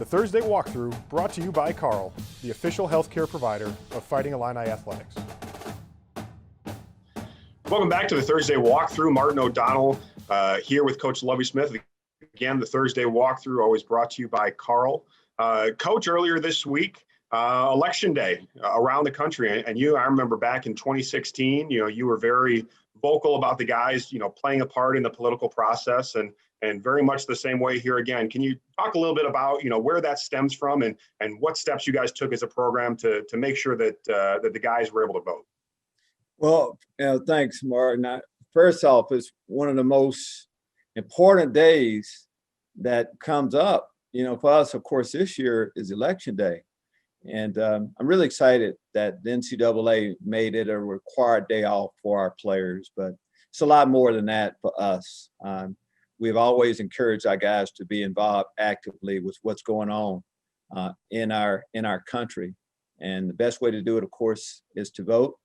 The Thursday Walkthrough brought to you by Carle, the official healthcare provider of Fighting Illini Athletics. Welcome back to the Thursday Walkthrough. Martin O'Donnell here with Coach Lovie Smith. Again, the Thursday Walkthrough always brought to you by Carle. Coach, earlier this week, election day around the country, and I remember back in 2016, you were very vocal about the guys, playing a part in the political process, and very much the same way here again. Can you talk a little bit about, where that stems from and what steps you guys took as a program to make sure that the guys were able to vote? Well, thanks, Martin. First off, it's one of the most important days that comes up. For us, of course, this year is Election Day. And I'm really excited that the NCAA made it a required day off for our players, but it's a lot more than that for us. We've always encouraged our guys to be involved actively with what's going on in our country. And the best way to do it, of course, is to vote.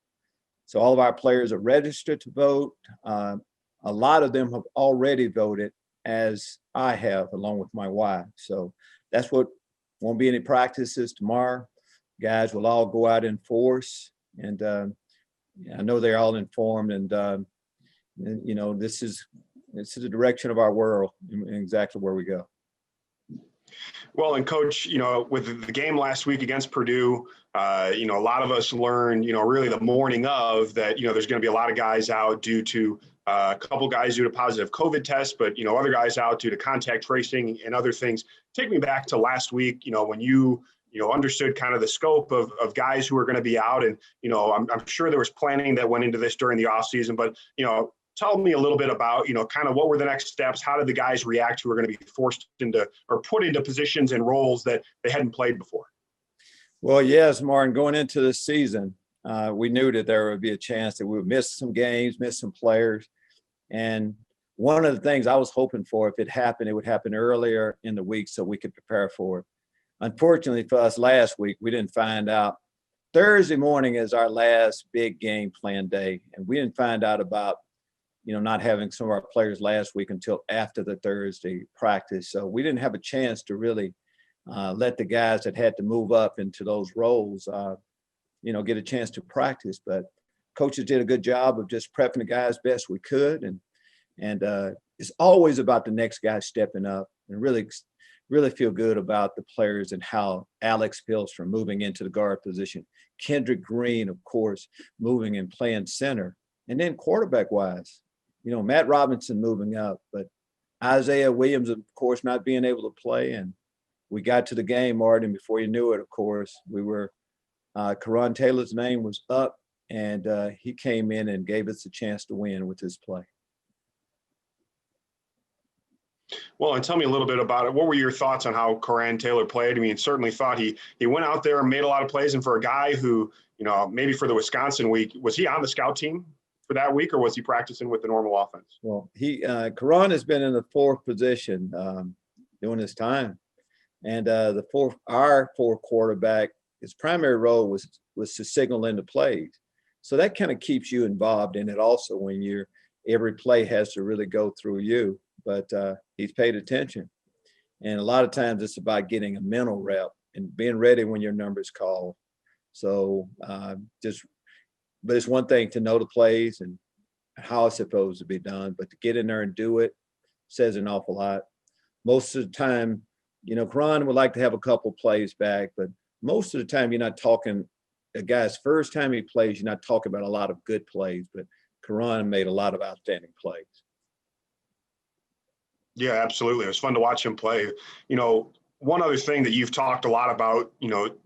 So all of our players are registered to vote. A lot of them have already voted, as I have, along with my wife. So that's what won't be any practices tomorrow. Guys will all go out in force, and I know they're all informed. And this is the direction of our world and exactly where we go. Well, and Coach, with the game last week against Purdue, a lot of us learned, really the morning of that, there's going to be a lot of guys out due to a couple guys due to positive COVID tests, but, other guys out due to contact tracing and other things. Take me back to last week, when you understood kind of the scope of guys who are going to be out. And, I'm sure there was planning that went into this during the off season, but, tell me a little bit about, kind of what were the next steps? How did the guys react who were going to be forced into or put into positions and roles that they hadn't played before? Well, yes, Martin, going into this season, we knew that there would be a chance that we would miss some games, miss some players. And one of the things I was hoping for, if it happened, it would happen earlier in the week so we could prepare for it. Unfortunately for us last week, we didn't find out. Thursday morning is our last big game plan day. And we didn't find out about, not having some of our players last week until after the Thursday practice. So we didn't have a chance to really let the guys that had to move up into those roles, get a chance to practice. But coaches did a good job of just prepping the guys best we could. And it's always about the next guy stepping up, and really feel good about the players and how Alex Pilstrom moving into the guard position. Kendrick Green, of course, moving and playing center. And then quarterback-wise, Matt Robinson moving up, but Isaiah Williams, of course, not being able to play. And we got to the game, Martin, before you knew it, of course, Carle Taylor's name was up, and he came in and gave us a chance to win with his play. Well, and tell me a little bit about it. What were your thoughts on how Carle Taylor played? I mean, certainly thought he went out there and made a lot of plays. And for a guy who, maybe for the Wisconsin week, was he on the scout team for that week, or was he practicing with the normal offense? Well, Carle has been in the fourth position during this time. And our fourth quarterback, his primary role was to signal into plays. So that kind of keeps you involved in it also when every play has to really go through you. But he's paid attention. And a lot of times it's about getting a mental rep and being ready when your number is called. So but it's one thing to know the plays and how it's supposed to be done, but to get in there and do it says an awful lot. Most of the time, Carle would like to have a couple plays back, but most of the time you're not talking a guy's first time he plays, you're not talking about a lot of good plays, but Carle made a lot of outstanding plays. Yeah, absolutely. It was fun to watch him play. One other thing that you've talked a lot about,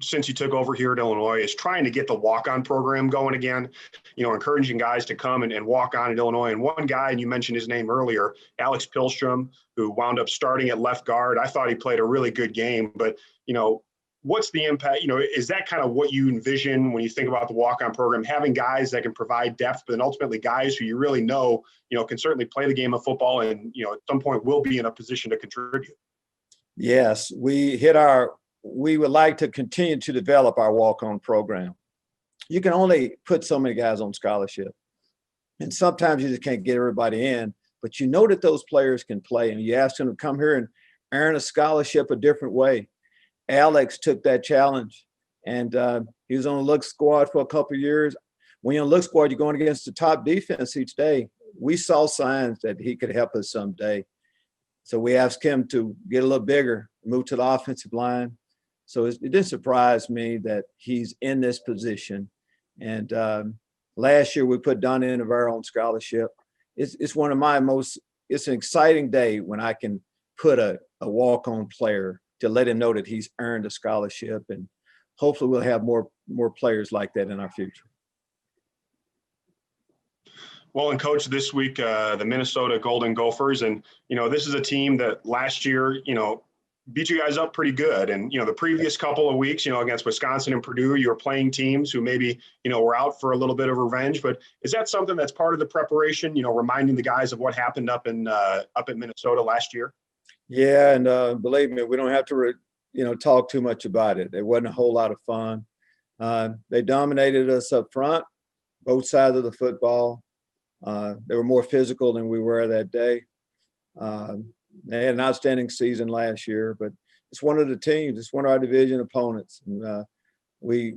since you took over here at Illinois is trying to get the walk-on program going again, encouraging guys to come and walk on at Illinois. And one guy, and you mentioned his name earlier, Alex Pilstrom, who wound up starting at left guard. I thought he played a really good game, but, what's the impact? Is that kind of what you envision when you think about the walk-on program, having guys that can provide depth, but then ultimately guys who you really know, can certainly play the game of football and, at some point will be in a position to contribute? Yes, we would like to continue to develop our walk-on program. You can only put so many guys on scholarship. And sometimes you just can't get everybody in, but that those players can play, and you ask them to come here and earn a scholarship a different way. Alex took that challenge, and he was on the look squad for a couple of years. When you're on the look squad, you're going against the top defense each day. We saw signs that he could help us someday. So we asked him to get a little bigger, move to the offensive line. So it didn't surprise me that he's in this position. And last year we put Donnie Navarro on scholarship. It's one of my it's an exciting day when I can put a walk-on player to let him know that he's earned a scholarship. And hopefully we'll have more players like that in our future. Well, and Coach, this week, the Minnesota Golden Gophers, and, this is a team that last year, beat you guys up pretty good. And, the previous couple of weeks, against Wisconsin and Purdue, you were playing teams who maybe, were out for a little bit of revenge. But is that something that's part of the preparation, reminding the guys of what happened up in Minnesota last year? Yeah, and believe me, we don't have to, talk too much about it. It wasn't a whole lot of fun. They dominated us up front, both sides of the football. They were more physical than we were that day. They had an outstanding season last year, but it's one of the teams. It's one of our division opponents. And we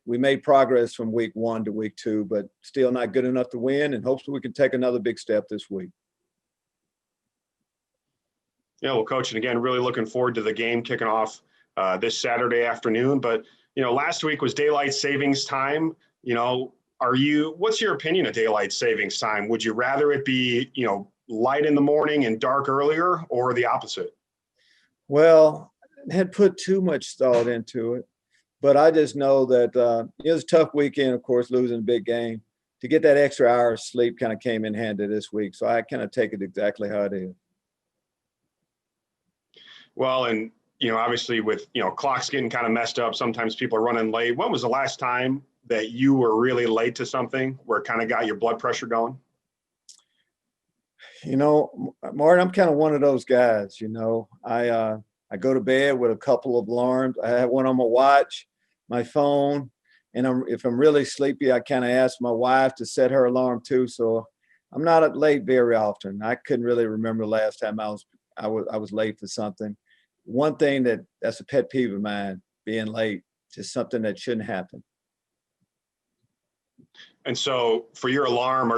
made progress from week 1 to week 2, but still not good enough to win. And hopefully we can take another big step this week. Yeah, well, Coach, and again, really looking forward to the game kicking off this Saturday afternoon. But, last week was daylight savings time. What's your opinion of daylight savings time? Would you rather it be, light in the morning and dark earlier, or the opposite? Well, I had put too much thought into it, but I just know that it was a tough weekend, of course, losing a big game. To get that extra hour of sleep kind of came in handy this week. So I kind of take it exactly how it is. Well, and, obviously with, clocks getting kind of messed up, sometimes people are running late. When was the last time that you were really late to something where it kind of got your blood pressure going? Martin, I'm kind of one of those guys. I go to bed with a couple of alarms. I have one on my watch, my phone, and if I'm really sleepy, I kind of ask my wife to set her alarm too. So I'm not up late very often. I couldn't really remember the last time I was late for something. One thing that's a pet peeve of mine, being late, just something that shouldn't happen. And so for your alarm,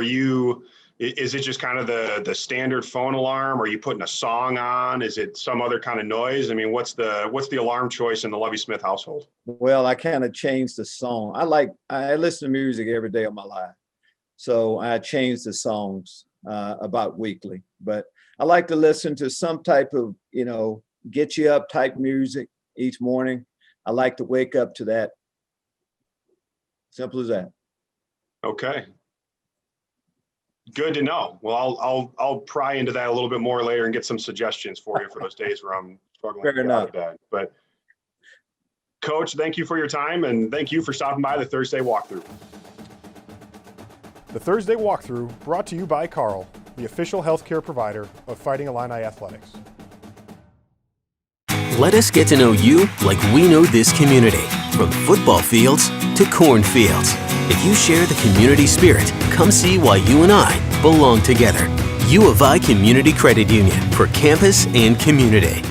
is it just kind of the standard phone alarm? Are you putting a song on? Is it some other kind of noise? I mean, what's the alarm choice in the Lovie Smith household? Well, I kind of changed the song. I listen to music every day of my life. So I changed the songs about weekly, but I like to listen to some type of, get you up type music each morning. I like to wake up to that. Simple as that. Okay. Good to know. Well, I'll pry into that a little bit more later and get some suggestions for you for those days where I'm struggling to get out of bed. But Coach, thank you for your time, and thank you for stopping by the Thursday walkthrough. The Thursday walkthrough brought to you by Carle, the official healthcare provider of Fighting Illini Athletics. Let us get to know you like we know this community, from football fields to cornfields. If you share the community spirit, come see why you and I belong together. U of I Community Credit Union for campus and community.